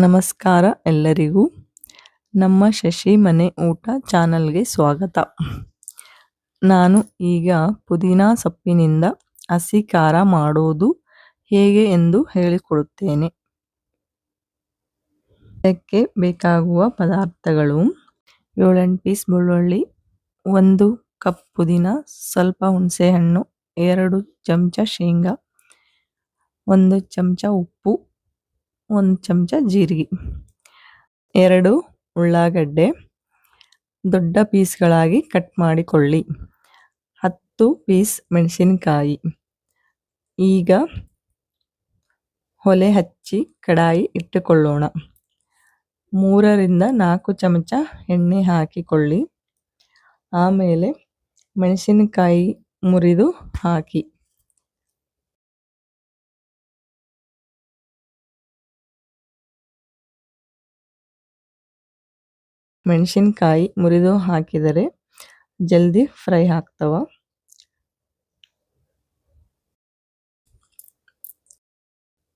ನಮಸ್ಕಾರ ಎಲ್ಲರಿಗೂ. ನಮ್ಮ ಶಶಿ ಮನೆ ಊಟ ಚಾನಲ್ಗೆ ಸ್ವಾಗತ. ನಾನು ಈಗ ಪುದೀನಾ ಸೊಪ್ಪಿನಿಂದ ಹಸಿ ಖಾರ ಮಾಡೋದು ಹೇಗೆ ಎಂದು ಹೇಳಿಕೊಡುತ್ತೇನೆ. ಇದಕ್ಕೆ ಬೇಕಾಗುವ ಪದಾರ್ಥಗಳು: 7-8 ಪೀಸ್ ಬೆಳ್ಳುಳ್ಳಿ, 1 ಕಪ್ ಪುದೀನಾ, ಸ್ವಲ್ಪ ಹುಣಸೆಹಣ್ಣು, 2 ಚಮಚ ಶೇಂಗಾ, 1 ಚಮಚ ಉಪ್ಪು, 1 ಚಮಚ ಜೀರಿಗೆ, 2 ಉಳ್ಳಾಗಡ್ಡೆ ದೊಡ್ಡ ಪೀಸ್ಗಳಾಗಿ ಕಟ್ ಮಾಡಿಕೊಳ್ಳಿ, 10 ಪೀಸ್ ಮೆಣಸಿನಕಾಯಿ. ಈಗ ಒಲೆ ಹಚ್ಚಿ ಕಡಾಯಿ ಇಟ್ಟುಕೊಳ್ಳೋಣ. 3-4 ಚಮಚ ಎಣ್ಣೆ ಹಾಕಿಕೊಳ್ಳಿ. ಆಮೇಲೆ ಮೆಣಸಿನಕಾಯಿ ಮುರಿದು ಹಾಕಿ. ಮೆಣಸಿನಕಾಯಿ ಮುರಿದು ಹಾಕಿದರೆ ಜಲ್ದಿ ಫ್ರೈ ಆಗ್ತವ.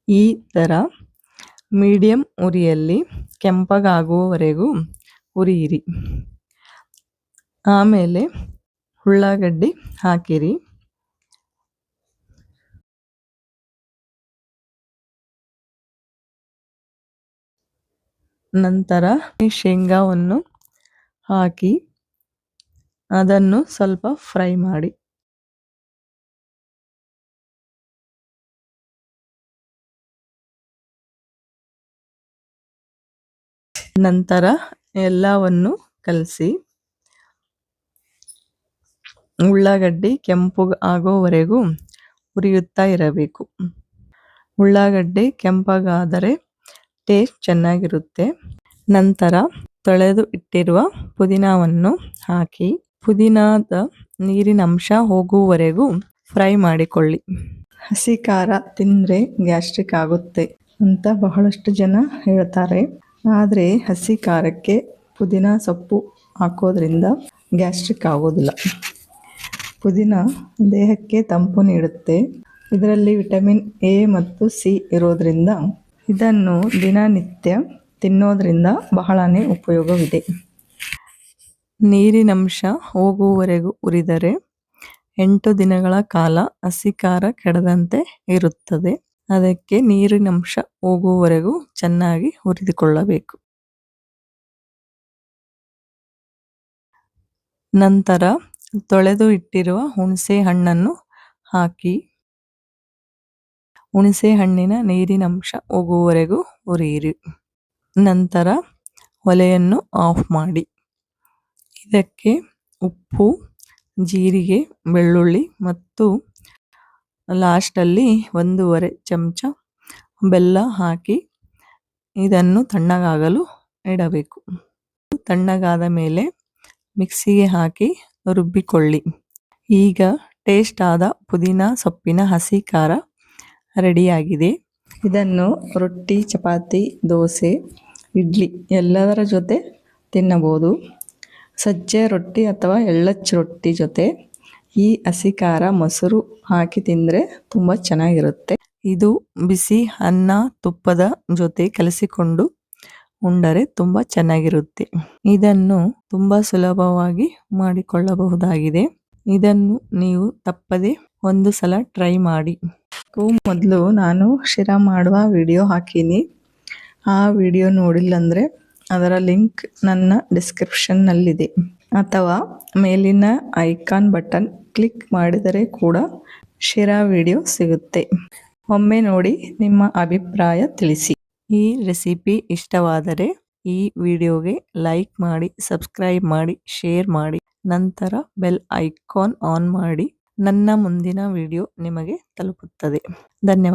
ಈ ಥರ ಮೀಡಿಯಂ ಉರಿಯಲ್ಲಿ ಕೆಂಪಗಾಗುವವರೆಗೂ ಹುರಿಯಿರಿ. ಆಮೇಲೆ ಉಳ್ಳಾಗಡ್ಡಿ ಹಾಕಿರಿ. ನಂತರ ಶೇಂಗಾವನ್ನು ಹಾಕಿ ಅದನ್ನು ಸ್ವಲ್ಪ ಫ್ರೈ ಮಾಡಿ. ನಂತರ ಎಲ್ಲವನ್ನು ಕಲಸಿ ಉಳ್ಳಾಗಡ್ಡಿ ಕೆಂಪು ಆಗೋವರೆಗೂ ಹುರಿಯುತ್ತಾ ಇರಬೇಕು. ಉಳ್ಳಾಗಡ್ಡಿ ಕೆಂಪಗಾದರೆ ಟೇಸ್ಟ್ ಚೆನ್ನಾಗಿರುತ್ತೆ. ನಂತರ ತೊಳೆದು ಇಟ್ಟಿರುವ ಪುದೀನಾವನ್ನು ಹಾಕಿ ಪುದೀನಾದ ನೀರಿನ ಅಂಶ ಹೋಗುವವರೆಗೂ ಫ್ರೈ ಮಾಡಿಕೊಳ್ಳಿ. ಹಸಿ ಖಾರ ತಿಂದರೆ ಗ್ಯಾಸ್ಟ್ರಿಕ್ ಆಗುತ್ತೆ ಅಂತ ಬಹಳಷ್ಟು ಜನ ಹೇಳ್ತಾರೆ. ಆದರೆ ಹಸಿ ಖಾರಕ್ಕೆ ಪುದೀನಾ ಸೊಪ್ಪು ಹಾಕೋದ್ರಿಂದ ಗ್ಯಾಸ್ಟ್ರಿಕ್ ಆಗೋದಿಲ್ಲ. ಪುದೀನಾ ದೇಹಕ್ಕೆ ತಂಪು ನೀಡುತ್ತೆ. ಇದರಲ್ಲಿ ವಿಟಮಿನ್ ಎ ಮತ್ತು ಸಿ ಇರೋದ್ರಿಂದ ಇದನ್ನು ದಿನನಿತ್ಯ ತಿನ್ನೋದ್ರಿಂದ ಬಹಳನೇ ಉಪಯೋಗವಿದೆ. ನೀರಿನಂಶ ಹೋಗುವವರೆಗೂ ಹುರಿದರೆ 8 ದಿನಗಳ ಕಾಲ ಹಸಿ ಖಾರ ಕೆಡದಂತೆ ಇರುತ್ತದೆ. ಅದಕ್ಕೆ ನೀರಿನಂಶ ಹೋಗುವವರೆಗೂ ಚೆನ್ನಾಗಿ ಹುರಿದುಕೊಳ್ಳಬೇಕು. ನಂತರ ತೊಳೆದು ಇಟ್ಟಿರುವ ಹುಣಸೆ ಹಣ್ಣನ್ನು ಹಾಕಿ ಹುಣಸೆ ಹಣ್ಣಿನ ನೀರಿನಂಶ ಹೋಗುವವರೆಗೂ ಹುರಿಯಿರಿ. ನಂತರ ಒಲೆಯನ್ನು ಆಫ್ ಮಾಡಿ. ಇದಕ್ಕೆ ಉಪ್ಪು, ಜೀರಿಗೆ, ಬೆಳ್ಳುಳ್ಳಿ ಮತ್ತು ಲಾಸ್ಟಲ್ಲಿ 1.5 ಚಮಚ ಬೆಲ್ಲ ಹಾಕಿ ಇದನ್ನು ತಣ್ಣಗಾಗಲು ಇಡಬೇಕು. ತಣ್ಣಗಾದ ಮೇಲೆ ಮಿಕ್ಸಿಗೆ ಹಾಕಿ ರುಬ್ಬಿಕೊಳ್ಳಿ. ಈಗ ಟೇಸ್ಟ್ ಆದ ಪುದೀನಾ ಸೊಪ್ಪಿನ ಹಸಿ ಖಾರ ರೆಡಿಯಾಗಿದೆ. ಇದನ್ನು ರೊಟ್ಟಿ, ಚಪಾತಿ, ದೋಸೆ, ಇಡ್ಲಿ ಎಲ್ಲದರ ಜೊತೆ ತಿನ್ನಬಹುದು. ಸಜ್ಜೆ ರೊಟ್ಟಿ ಅಥವಾ ಎಳ್ಳಚ್ಚು ರೊಟ್ಟಿ ಜೊತೆ ಈ ಹಸಿ ಖಾರ ಮೊಸರು ಹಾಕಿ ತಿಂದರೆ ತುಂಬ ಚೆನ್ನಾಗಿರುತ್ತೆ. ಇದು ಬಿಸಿ ಅನ್ನ ತುಪ್ಪದ ಜೊತೆ ಕಲಸಿಕೊಂಡು ಉಂಡರೆ ತುಂಬ ಚೆನ್ನಾಗಿರುತ್ತೆ. ಇದನ್ನು ತುಂಬ ಸುಲಭವಾಗಿ ಮಾಡಿಕೊಳ್ಳಬಹುದಾಗಿದೆ. ಇದನ್ನು ನೀವು ತಪ್ಪದೆ ಒಂದು ಸಲ ಟ್ರೈ ಮಾಡಿ. ಮೊದಲು ನಾನು ಶಿರಾ ಮಾಡುವ ವಿಡಿಯೋ ಹಾಕೀನಿ. ಆ ವಿಡಿಯೋ ನೋಡಿಲ್ಲ ಅಂದರೆ ಅದರ ಲಿಂಕ್ ನನ್ನ ಡಿಸ್ಕ್ರಿಪ್ಷನ್ನಲ್ಲಿದೆ, ಅಥವಾ ಮೇಲಿನ ಐಕಾನ್ ಬಟನ್ ಕ್ಲಿಕ್ ಮಾಡಿದರೆ ಕೂಡ ಶಿರಾ ವಿಡಿಯೋ ಸಿಗುತ್ತೆ. ಒಮ್ಮೆ ನೋಡಿ ನಿಮ್ಮ ಅಭಿಪ್ರಾಯ ತಿಳಿಸಿ. ಈ ರೆಸಿಪಿ ಇಷ್ಟವಾದರೆ ಈ ವಿಡಿಯೋಗೆ ಲೈಕ್ ಮಾಡಿ, ಸಬ್ಸ್ಕ್ರೈಬ್ ಮಾಡಿ, ಶೇರ್ ಮಾಡಿ. ನಂತರ ಬೆಲ್ ಐಕಾನ್ ಆನ್ ಮಾಡಿ. ನನ್ನ ಮುಂದಿನ ವಿಡಿಯೋ ನಿಮಗೆ ತಲುಪುತ್ತದೆ. ಧನ್ಯವಾದ.